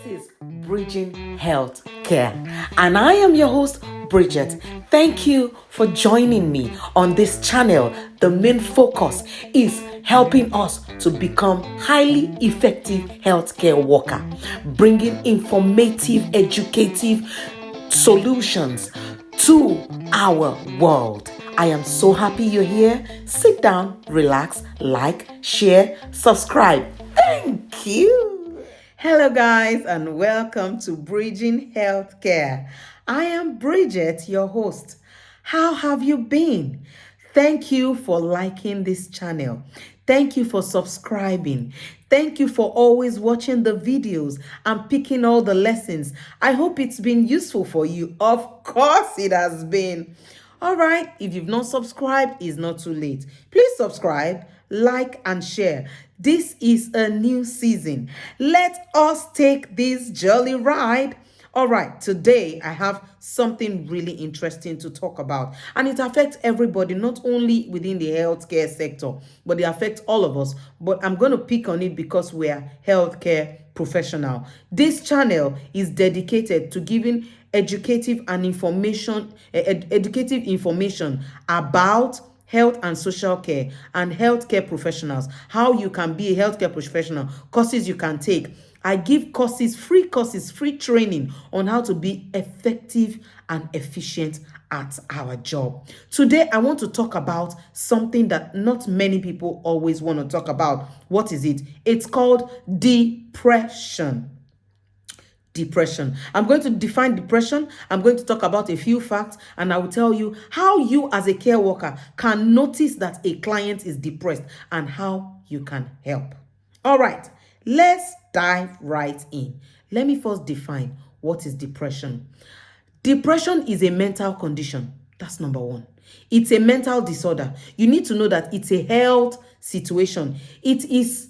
is Bridging Health Care, and I am your host, Bridget. Thank you for joining me on this channel. The main focus is helping us to become highly effective healthcare worker, bringing informative, educative solutions to our world. I am so happy you're here. Sit down, relax, like, share, subscribe. Thank you. Hello guys, and welcome to Bridging Healthcare. I am Bridget, your host. How have you been? Thank you for liking this channel. Thank you for subscribing. Thank you for always watching the videos and picking all the lessons. I hope it's been useful for you. Of course it has been. All right, if you've not subscribed, it's not too late. Please subscribe, like, and share. This is a new season. Let us take this jolly ride. All right, today I have something really interesting to talk about, and it affects everybody, not only within the healthcare sector, but it affects all of us. But I'm going to pick on it because we're healthcare professional. This channel is dedicated to giving educative information about health and social care and healthcare professionals, how you can be a healthcare professional, courses you can take. I give courses, free training on how to be effective and efficient at our job. Today, I want to talk about something that not many people always want to talk about. What is it? It's called depression. Depression. I'm going to define depression. I'm going to talk about a few facts, and I will tell you how you as a care worker can notice that a client is depressed and how you can help. All right, let's dive right in. Let me first define what is depression. Depression is a mental condition. That's number one. It's a mental disorder. You need to know that it's a health situation. It is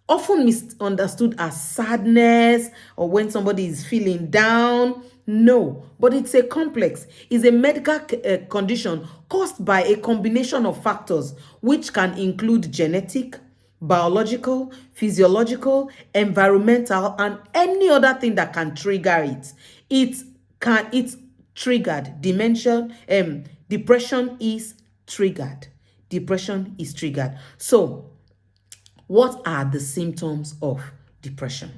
often misunderstood as sadness or when somebody is feeling down. No, but it's a complex. It's a medical condition caused by a combination of factors which can include genetic, biological, physiological, environmental, and any other thing that can trigger it. It's triggered. Depression is triggered. Depression is triggered. So, what are the symptoms of depression?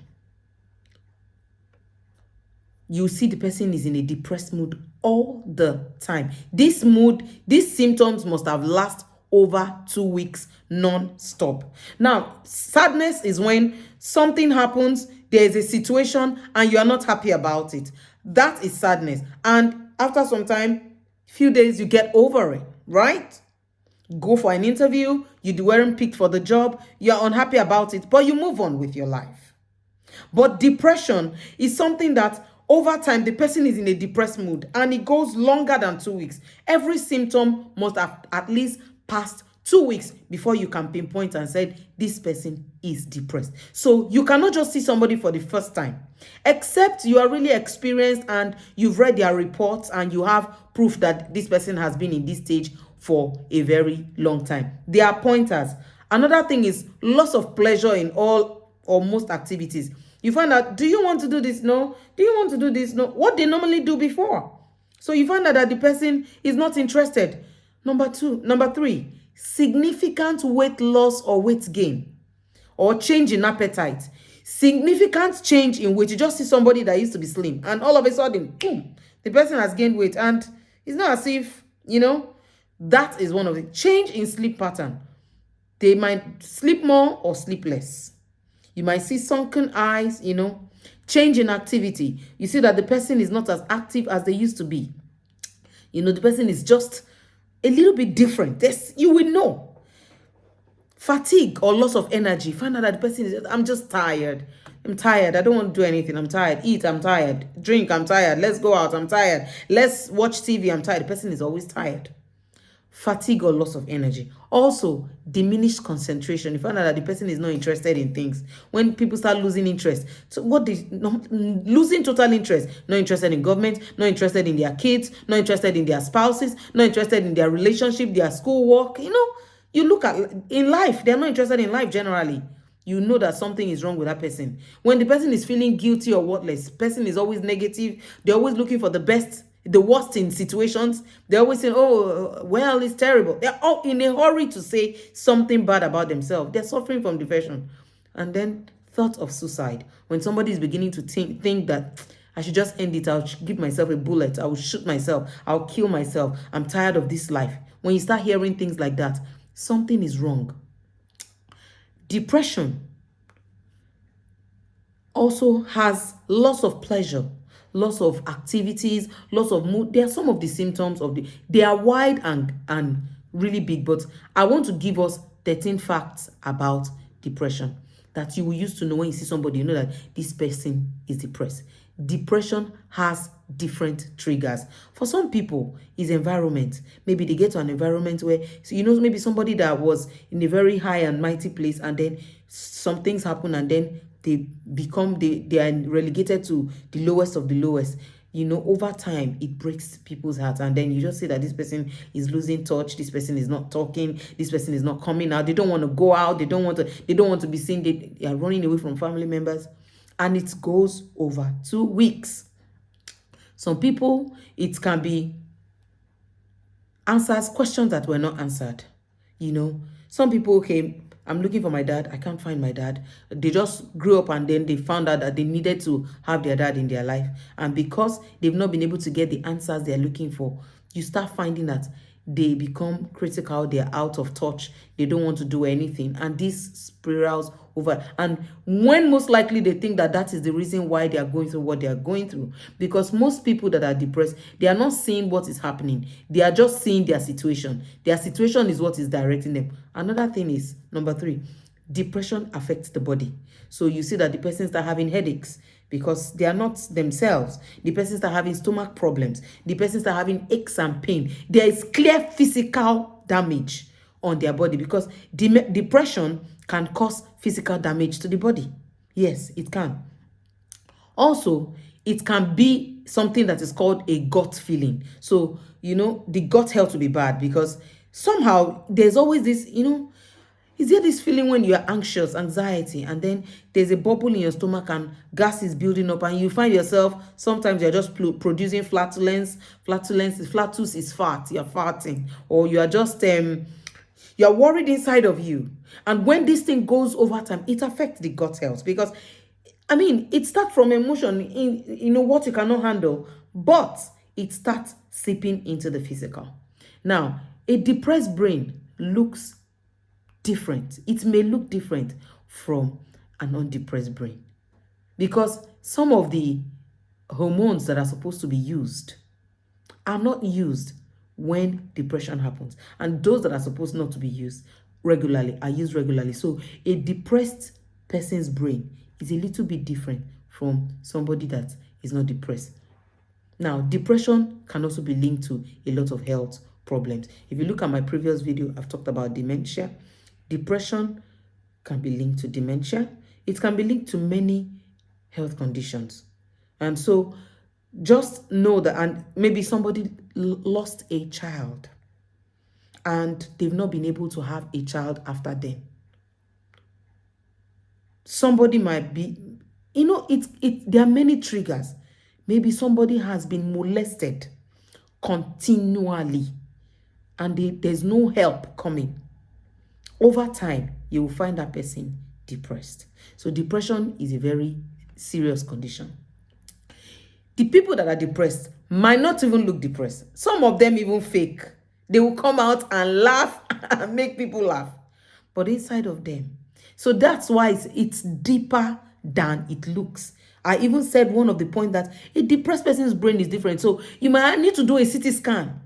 You see the person is in a depressed mood all the time. These symptoms must have lasted over 2 weeks non-stop. Now, sadness is when something happens, there is a situation, and you are not happy about it. That is sadness. And after some time, few days, you get over it, right? Go for an interview, you weren't picked for the job, you're unhappy about it, but you move on with your life. But depression is something that over time, the person is in a depressed mood and it goes longer than 2 weeks. Every symptom must have at least passed 2 weeks before you can pinpoint and say, this person is depressed. So you cannot just see somebody for the first time, except you are really experienced and you've read their reports and you have proof that this person has been in this stage for a very long time. They are pointers. Another thing is loss of pleasure in all or most activities. You find out, do you want to do this? No. Do you want to do this? No. What they normally do before. So you find out that the person is not interested. Number three, significant weight loss or weight gain or change in appetite. Significant change in weight. You just see somebody that used to be slim and all of a sudden, boom, the person has gained weight, and it's not as if, that is one of the change in sleep pattern. They might sleep more or sleep less. You might see sunken eyes, change in activity. You see that the person is not as active as they used to be. The person is just a little bit different. You will know. Fatigue or loss of energy. Find out that the person is, I'm just tired. I'm tired. I don't want to do anything. I'm tired. Eat. I'm tired. Drink. I'm tired. Let's go out. I'm tired. Let's watch TV. I'm tired. The person is always tired. Fatigue or loss of energy. Also, diminished concentration. You find out that the person is not interested in things. When people start losing interest, so losing total interest, not interested in government, not interested in their kids, not interested in their spouses, not interested in their relationship, their schoolwork. You look at in life, they're not interested in life generally. you know that something is wrong with that person. When the person is feeling guilty or worthless, person is always negative. They're always looking for the worst in situations. They're always saying, oh, well, it's terrible. They're all in a hurry to say something bad about themselves. They're suffering from depression. And then thought of suicide. When somebody is beginning to think that I should just end it, I'll give myself a bullet, I will shoot myself, I'll kill myself, I'm tired of this life. When you start hearing things like that, something is wrong. Depression also has loss of pleasure, loss of activities, loss of mood. They are some of the symptoms of they are wide and really big, but I want to give us 13 facts about depression that you will use to know when you see somebody, you know that this person is depressed. Depression has different triggers. For some people, it's environment. Maybe they get to an environment where, so maybe somebody that was in a very high and mighty place, and then some things happen, and then they are relegated to the lowest of the lowest. Over time, it breaks people's hearts, and then you just see that this person is losing touch, this person is not talking, this person is not coming out, they don't want to go out, they don't want to be seen, they are running away from family members, and it goes over 2 weeks. Some people, it can be answers questions that were not answered. Some people, okay, I'm looking for my dad, I can't find my dad. They just grew up and then they found out that they needed to have their dad in their life. And because they've not been able to get the answers they're looking for, you start finding that they become critical, they're out of touch, they don't want to do anything, and this spirals over. And when most likely they think that is the reason why they are going through what they are going through, because most people that are depressed, they are not seeing what is happening, they are just seeing their situation. Their situation is what is directing them. Another thing is, number 3, depression affects the body. So you see that the person start having headaches because they are not themselves. The person start having stomach problems. The person start having aches and pain. There is clear physical damage on their body, because depression can cause physical damage to the body. Yes, it can. Also, it can be something that is called a gut feeling. So, the gut health will be bad, because somehow there's always this, is there this feeling when you're anxious, anxiety, and then there's a bubble in your stomach and gas is building up, and you find yourself, sometimes you're just producing flatulence. Flatus is fat, you're farting, or you are just, you're worried inside of you. And when this thing goes over time, it affects the gut health, because, it starts from emotion, in what you cannot handle, but it starts seeping into the physical. Now, a depressed brain looks different. It may look different from an undepressed brain, because some of the hormones that are supposed to be used are not used when depression happens, and those that are supposed not to be used regularly are used regularly. So a depressed person's brain is a little bit different from somebody that is not depressed. Now, depression can also be linked to a lot of health problems. If you look at my previous video, I've talked about dementia. Depression can be linked to dementia. It can be linked to many health conditions. And so just know that, and maybe somebody lost a child and they've not been able to have a child after them. Somebody might be, there are many triggers. Maybe somebody has been molested continually and there's no help coming. Over time, you will find that person depressed. So depression is a very serious condition. The people that are depressed might not even look depressed. Some of them even fake. They will come out and laugh and make people laugh. But inside of them. So that's why it's deeper than it looks. I even said one of the points that a depressed person's brain is different. So you might need to do a CT scan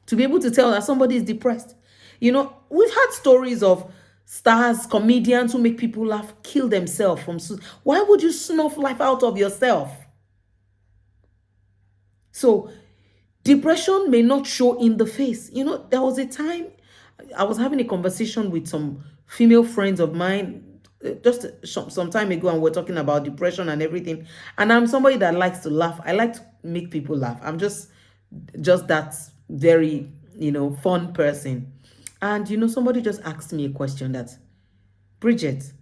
to be able to tell that somebody is depressed. We've had stories of stars, comedians who make people laugh, kill themselves from suicide. Why would you snuff life out of yourself? So depression may not show in the face. There was a time I was having a conversation with some female friends of mine just some time ago, and we're talking about depression and everything. And I'm somebody that likes to laugh. I like to make people laugh. I'm just that very, fun person. And, somebody just asked me a question that, Bridget,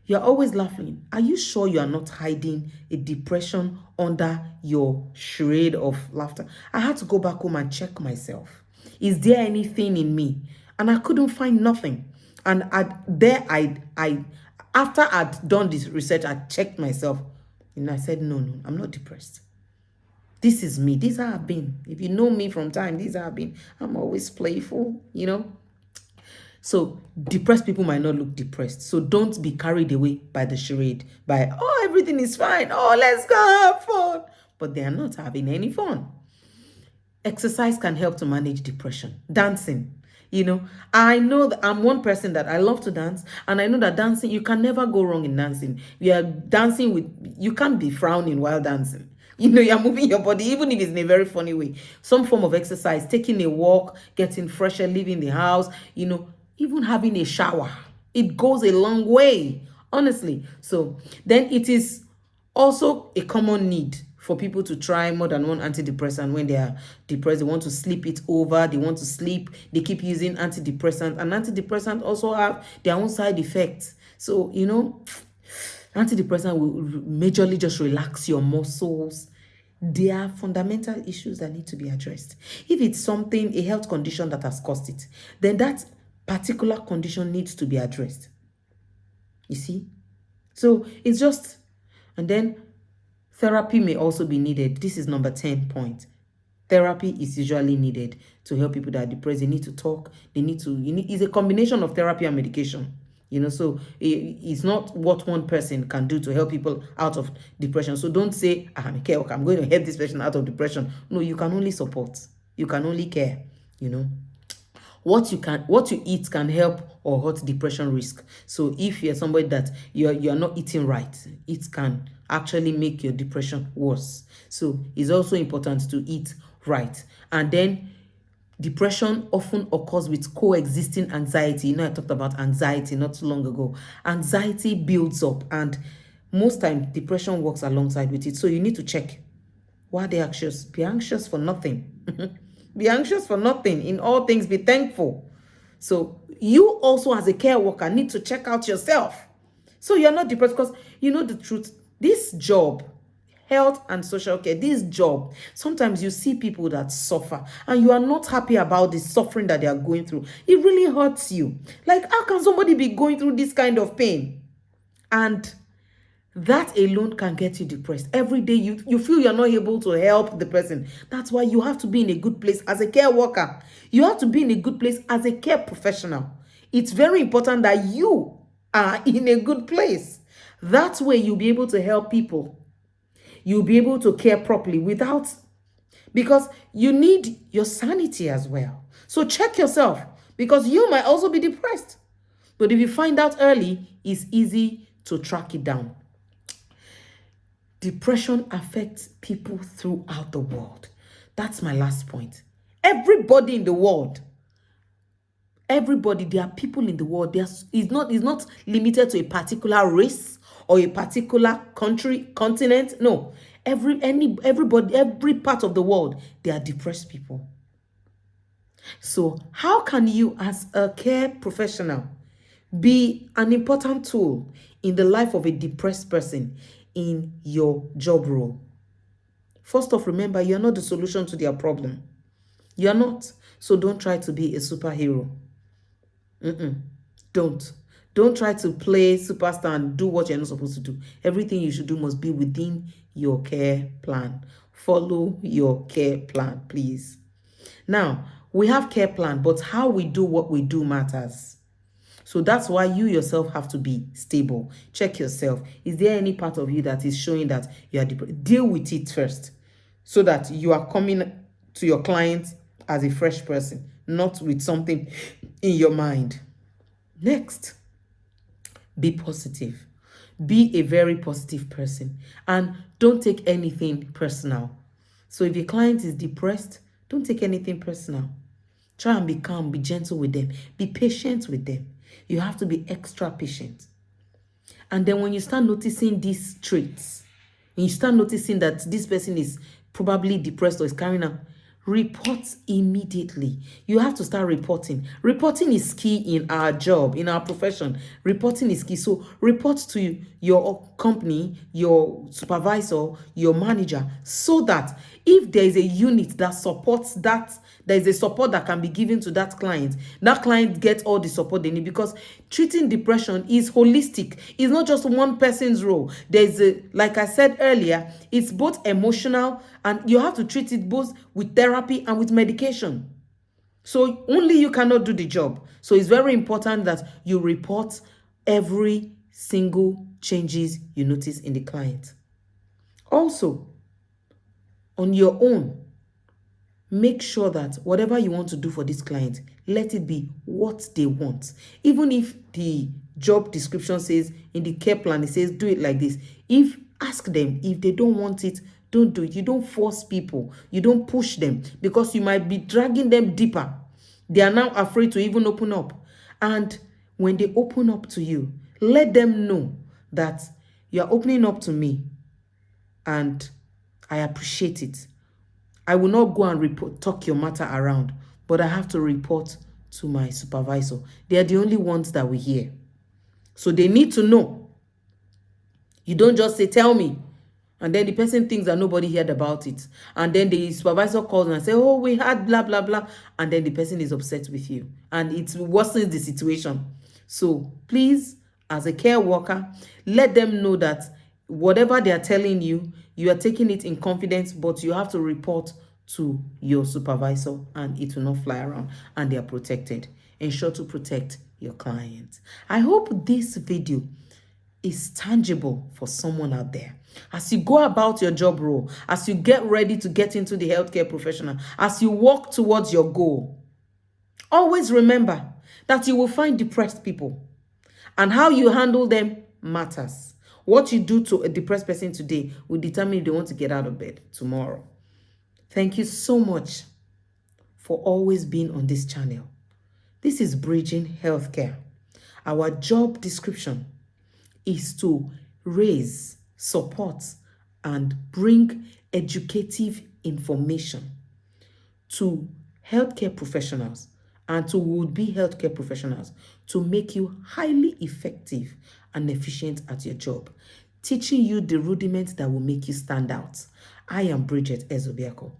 You're always laughing. Are you sure you are not hiding a depression under your shade of laughter? I had to go back home and check myself. Is there anything in me? And I couldn't find nothing. And after I'd done this research, I checked myself. And I said, no, I'm not depressed. This is me. These are I've been. If you know me from time, these are I've been. I'm always playful, So depressed people might not look depressed. So don't be carried away by the charade, by, oh, everything is fine. Oh, let's go have fun. But they are not having any fun. Exercise can help to manage depression. Dancing. I know that I'm one person that I love to dance, and I know that dancing, you can never go wrong in dancing. You are dancing you can't be frowning while dancing. You're moving your body, even if it's in a very funny way. Some form of exercise, taking a walk, getting fresh air, leaving the house, even having a shower. It goes a long way, honestly. So then it is also a common need for people to try more than one antidepressant when they are depressed. They want to sleep it over. They want to sleep. They keep using antidepressants. And antidepressants also have their own side effects. So, antidepressant will majorly just relax your muscles. There are fundamental issues that need to be addressed. If it's a health condition that has caused it, then that particular condition needs to be addressed. You see? So it's just, and then therapy may also be needed. This is number 10 point. Therapy is usually needed to help people that are depressed. They need to talk. It's a combination of therapy and medication. So it's not what one person can do to help people out of depression. So don't say, I'm going to help this person out of depression. No, you can only support. You can only care, What you eat can help or hurt depression risk. So if you're somebody that you're not eating right, it can actually make your depression worse. So it's also important to eat right. And then depression often occurs with coexisting anxiety. I talked about anxiety not too long ago. Anxiety builds up, and most times depression works alongside with it. So you need to check. Why are they anxious? Be anxious for nothing. Be anxious for nothing. In all things, be thankful. So you also, as a care worker, need to check out yourself. So you're not depressed, because the truth, this job, health and social care, this job, sometimes you see people that suffer and you are not happy about the suffering that they are going through. It really hurts you. Like, how can somebody be going through this kind of pain? And that alone can get you depressed. Every day you feel you're not able to help the person. That's why you have to be in a good place as a care worker. You have to be in a good place as a care professional. It's very important that you are in a good place. That way you'll be able to help people. You'll be able to care properly because you need your sanity as well. So check yourself, because you might also be depressed. But if you find out early, it's easy to track it down. Depression affects people throughout the world. That's my last point. Everybody in the world. There are people in the world. It's not limited to a particular race or a particular country, continent. No. Everybody, every part of the world, there are depressed people. So how can you, as a care professional, be an important tool in the life of a depressed person in your job role? First off, remember, you're not the solution to their problem. You're not. So don't try to be a superhero. Don't try to play superstar and do what you're not supposed to do. Everything you should do must be within your care plan. Follow your care plan, please. Now, we have care plan, but how we do what we do matters. So that's why you yourself have to be stable. Check yourself. Is there any part of you that is showing that you are depressed? Deal with it first, so that you are coming to your client as a fresh person, not with something in your mind. Next, be positive. Be a very positive person, and don't take anything personal. So if your client is depressed, don't take anything personal. Try and be calm, be gentle with them, be patient with them. You have to be extra patient. And then when you start noticing these traits, and you start noticing that this person is probably depressed or is carrying out, report immediately. You have to start reporting. Reporting is key in our job, in our profession. Reporting is key. So report to your company, your supervisor, your manager, so that if there is a unit that supports that, there is a support that can be given to that client gets all the support they need, because treating depression is holistic. It's not just one person's role. There's a, like I said earlier, it's both emotional, and you have to treat it both with therapy and with medication. So only you cannot do the job. So it's very important that you report every single changes you notice in the client. Also, on your own, make sure that whatever you want to do for this client, let it be what they want. Even if the job description says, in the care plan, it says do it like this. Ask them, if they don't want it, don't do it. You don't force people. You don't push them, because you might be dragging them deeper. They are now afraid to even open up. And when they open up to you, let them know that you are opening up to me and I appreciate it. I will not go and talk your matter around, but I have to report to my supervisor. They are the only ones that we hear. So they need to know. You don't just say, tell me, and then the person thinks that nobody heard about it. And then the supervisor calls and say, oh, we had blah, blah, blah. And then the person is upset with you. And it worsens the situation. So please, as a care worker, let them know that whatever they are telling you, you are taking it in confidence, but you have to report to your supervisor and it will not fly around, and they are protected. Ensure to protect your client. I hope this video is tangible for someone out there. As you go about your job role, as you get ready to get into the healthcare professional, as you walk towards your goal, always remember that you will find depressed people, and how you handle them matters. What you do to a depressed person today will determine if they want to get out of bed tomorrow. Thank you so much for always being on this channel. This is Bridging Healthcare. Our job description is to raise, support, and bring educative information to healthcare professionals and to would-be healthcare professionals to make you highly effective and efficient at your job, teaching you the rudiments that will make you stand out. I am Bridget Ezobiako,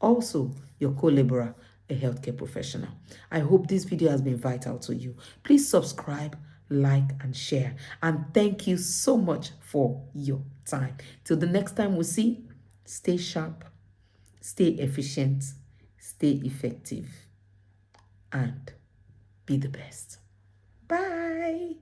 also your co-laborer, a healthcare professional. I hope this video has been vital to you. Please subscribe, like, and share. And thank you so much for your time. Till the next time we see, stay sharp, stay efficient, stay effective, and be the best. Bye.